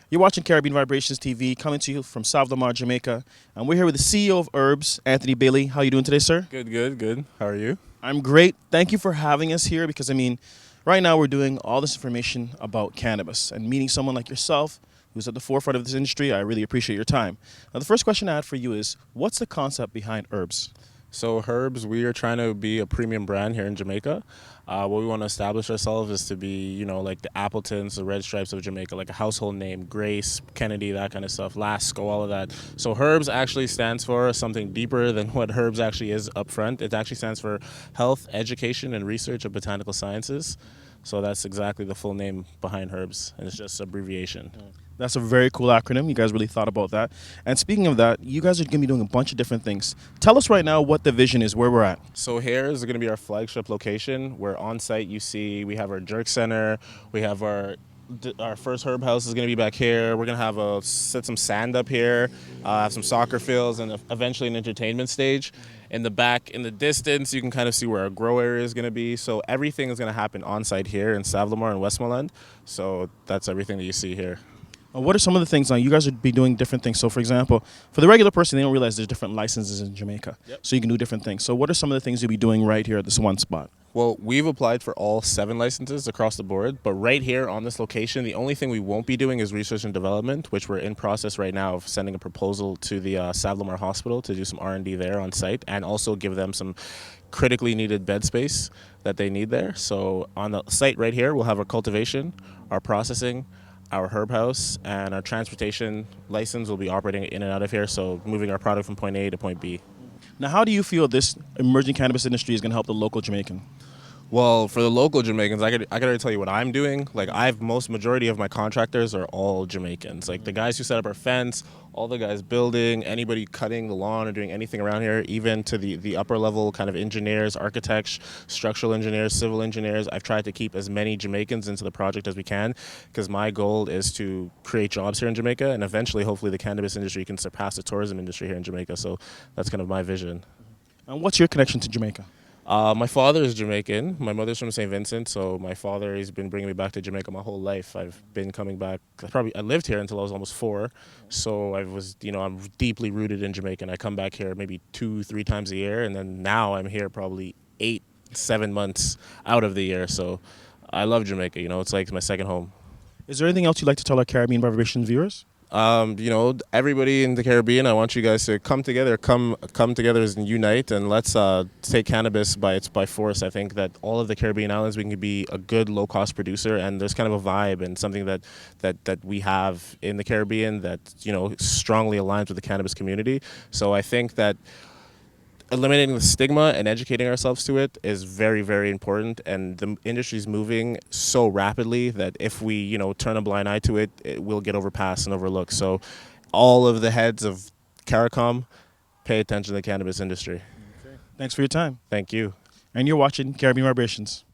You're watching Caribbean Vibrations TV, coming to you from South Lamar, Jamaica, and we're here with the CEO of Herbs, Anthony Bailey. How are you doing today, sir? Good, good, good. How are you? I'm great. Thank you for having us here because, right now we're doing all this information about cannabis and meeting someone like yourself who's at the forefront of this industry. I really appreciate your time. Now, the first question I had for you is, what's the concept behind Herbs? So, Herbs, we are trying to be a premium brand here in Jamaica. What we want to establish ourselves is to be, like the Appletons, the Red Stripes of Jamaica, like a household name, Grace, Kennedy, that kind of stuff, Lasco, all of that. So, Herbs actually stands for something deeper than what Herbs actually is up front. It actually stands for Health, Education, and Research of Botanical Sciences. So that's exactly the full name behind Herbs, and it's just abbreviation. That's a very cool acronym. You guys really thought about that. And speaking of that, you guys are going to be doing a bunch of different things. Tell us right now what the vision is, where we're at. So here is going to be our flagship location. Where on site you see we have our jerk center, we have our first herb house is going to be back here. We're going to have set some sand up here, have some soccer fields, and eventually an entertainment stage. In the back, in the distance, you can kind of see where our grow area is going to be. So everything is going to happen on site here in Savlamar and Westmoreland. So that's everything that you see here. What are some of the things now? You guys would be doing different things. So, for example, for the regular person, they don't realize there's different licenses in Jamaica. Yep. So you can do different things. So what are some of the things you'll be doing right here at this one spot? Well, we've applied for all 7 licenses across the board, but right here on this location, the only thing we won't be doing is research and development, which we're in process right now of sending a proposal to the Savlamar Hospital to do some R&D there on site and also give them some critically needed bed space that they need there. So on the site right here, we'll have our cultivation, our processing, our herb house, and our transportation license will be operating in and out of here, so moving our product from point A to point B. Now, how do you feel this emerging cannabis industry is going to help the local Jamaican? Well, for the local Jamaicans, I could already tell you what I'm doing. Like, majority of my contractors are all Jamaicans. Like the guys who set up our fence, all the guys building, anybody cutting the lawn or doing anything around here, even to the upper level kind of engineers, architects, structural engineers, civil engineers. I've tried to keep as many Jamaicans into the project as we can because my goal is to create jobs here in Jamaica and eventually, hopefully, the cannabis industry can surpass the tourism industry here in Jamaica. So that's kind of my vision. And what's your connection to Jamaica? My father is Jamaican. My mother's from St. Vincent, so my father has been bringing me back to Jamaica my whole life. I've been coming back. I lived here until I was almost 4, so I'm deeply rooted in Jamaica. And I come back here maybe 2-3 times a year, and then now I'm here probably 8-7 months out of the year. So I love Jamaica. It's like my second home. Is there anything else you'd like to tell our Caribbean Vibrations viewers? Everybody in the Caribbean, I want you guys to come together and unite, and let's take cannabis by force. I think that all of the Caribbean islands, we can be a good low-cost producer, and there's kind of a vibe and something that we have in the Caribbean that, strongly aligns with the cannabis community. So I think that eliminating the stigma and educating ourselves to it is very, very important, and the industry is moving so rapidly that if we, turn a blind eye to it, it will get overpassed and overlooked. So all of the heads of CARICOM, pay attention to the cannabis industry. Okay. Thanks for your time. Thank you. And you're watching Caribbean Vibrations.